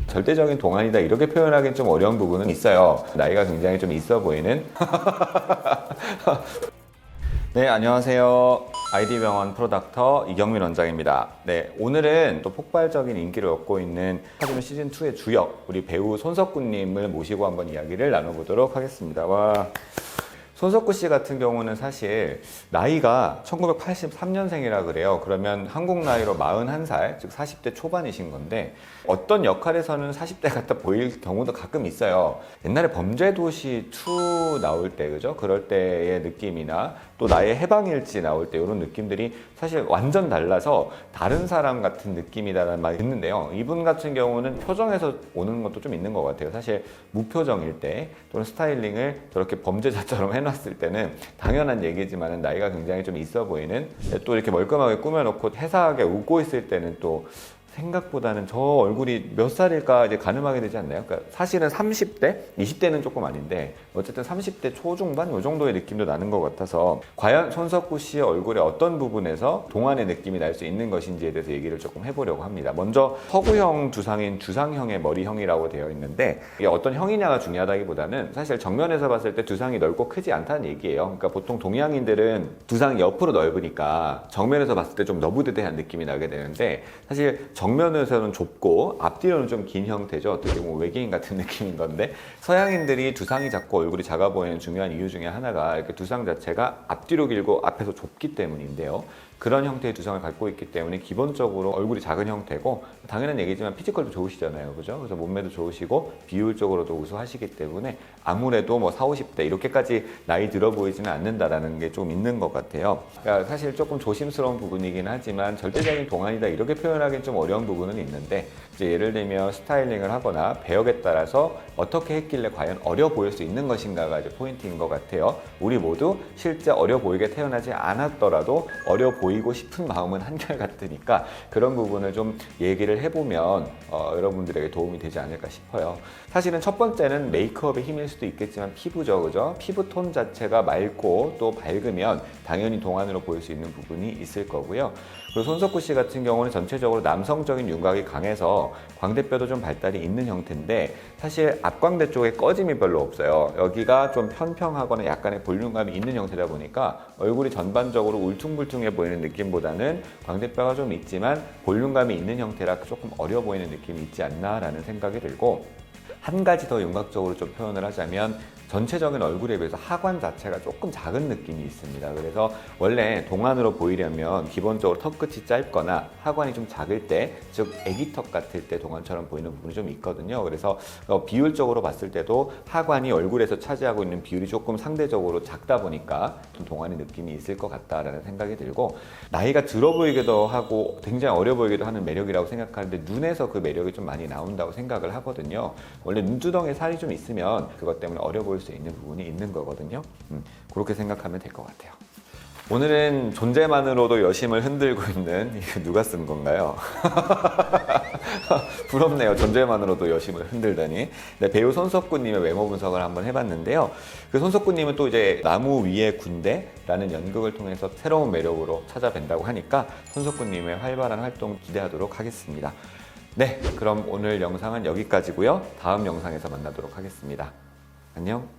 절대적인 동안이다 이렇게 표현하기는 좀 어려운 부분은 있어요. 나이가 굉장히 좀 있어 보이는. 네, 안녕하세요. 아이디병원 프로닥터 이경민 원장입니다. 네, 오늘은 또 폭발적인 인기를 얻고 있는 스타디움 시즌2의 주역, 우리 배우 손석구님을 모시고 한번 이야기를 나눠보도록 하겠습니다. 와. 손석구 씨 같은 경우는 사실 나이가 1983년생이라 그래요. 그러면 한국 나이로 41살, 즉 40대 초반이신 건데 어떤 역할에서는 40대 같아 보일 경우도 가끔 있어요. 옛날에 범죄도시 2 나올 때, 그죠? 그럴 때의 느낌이나 또 나의 해방일지 나올 때 이런 느낌들이 사실 완전 달라서 다른 사람 같은 느낌이다라는 말이 있는데요. 이분 같은 경우는 표정에서 오는 것도 좀 있는 것 같아요. 사실 무표정일 때 또는 스타일링을 저렇게 범죄자처럼 해놨을 때는 당연한 얘기지만 나이가 굉장히 좀 있어 보이는, 또 이렇게 멀끔하게 꾸며놓고 해사하게 웃고 있을 때는 또 생각보다는 저 얼굴이 몇 살일까 이제 가늠하게 되지 않나요? 그러니까 사실은 30대? 20대는 조금 아닌데 어쨌든 30대 초중반 이 정도의 느낌도 나는 것 같아서 과연 손석구 씨의 얼굴의 어떤 부분에서 동안의 느낌이 날 수 있는 것인지에 대해서 얘기를 조금 해보려고 합니다. 먼저 서구형 두상인 두상형의 머리형이라고 되어 있는데 이게 어떤 형이냐가 중요하다기보다는 사실 정면에서 봤을 때 두상이 넓고 크지 않다는 얘기예요. 그러니까 보통 동양인들은 두상이 옆으로 넓으니까 정면에서 봤을 때 좀 너부대대한 느낌이 나게 되는데 사실 정면에서는 좁고 앞뒤로는 좀 긴 형태죠. 어떻게 보면 외계인 같은 느낌인 건데 서양인들이 두상이 작고 얼굴이 작아 보이는 중요한 이유 중에 하나가 이렇게 두상 자체가 앞뒤로 길고 앞에서 좁기 때문인데요. 그런 형태의 두상을 갖고 있기 때문에 기본적으로 얼굴이 작은 형태고 당연한 얘기지만 피지컬도 좋으시잖아요. 그죠? 그래서 몸매도 좋으시고 비율적으로도 우수하시기 때문에 아무래도 뭐 40, 50대 이렇게까지 나이 들어 보이지는 않는다라는 게 좀 있는 것 같아요. 그러니까 사실 조금 조심스러운 부분이긴 하지만 절대적인 동안이다 이렇게 표현하기는 좀 어려운 부분은 있는데 이제 예를 들면 스타일링을 하거나 배역에 따라서 어떻게 했길래 과연 어려 보일 수 있는 것인가가 이제 포인트인 것 같아요. 우리 모두 실제 어려 보이게 태어나지 않았더라도 어려 보이고 싶은 마음은 한결같으니까 그런 부분을 좀 얘기를 해보면 여러분들에게 도움이 되지 않을까 싶어요. 사실은 첫 번째는 메이크업의 힘일 수도 있겠지만 피부죠, 그죠? 피부톤 자체가 맑고 또 밝으면 당연히 동안으로 보일 수 있는 부분이 있을 거고요. 그리고 손석구 씨 같은 경우는 전체적으로 남성적인 윤곽이 강해서 광대뼈도 좀 발달이 있는 형태인데 사실 앞광대 쪽에 꺼짐이 별로 없어요. 여기가 좀 편평하거나 약간의 볼륨감이 있는 형태다 보니까 얼굴이 전반적으로 울퉁불퉁해 보이는 느낌보다는 광대뼈가 좀 있지만 볼륨감이 있는 형태라 조금 어려 보이는 느낌이 있지 않나라는 생각이 들고, 한 가지 더 윤곽적으로 좀 표현을 하자면 전체적인 얼굴에 비해서 하관 자체가 조금 작은 느낌이 있습니다. 그래서 원래 동안으로 보이려면 기본적으로 턱끝이 짧거나 하관이 좀 작을 때, 즉 애기턱 같을 때 동안처럼 보이는 부분이 좀 있거든요. 그래서 비율적으로 봤을 때도 하관이 얼굴에서 차지하고 있는 비율이 조금 상대적으로 작다 보니까 좀 동안의 느낌이 있을 것 같다라는 생각이 들고, 나이가 들어 보이기도 하고 굉장히 어려 보이기도 하는 매력이라고 생각하는데 눈에서 그 매력이 좀 많이 나온다고 생각을 하거든요. 원래 눈두덩이에 살이 좀 있으면 그것 때문에 어려 보일 수 있는 부분이 있는 거거든요. 그렇게 생각하면 될 것 같아요. 오늘은 존재만으로도 여심을 흔들고 있는, 이거 누가 쓴 건가요? 부럽네요. 존재만으로도 여심을 흔들다니. 네, 배우 손석구님의 외모 분석을 한번 해봤는데요. 그 손석구님은 또 이제 나무 위의 군대라는 연극을 통해서 새로운 매력으로 찾아뵌다고 하니까 손석구님의 활발한 활동 기대하도록 하겠습니다. 네, 그럼 오늘 영상은 여기까지고요. 다음 영상에서 만나도록 하겠습니다. 안녕.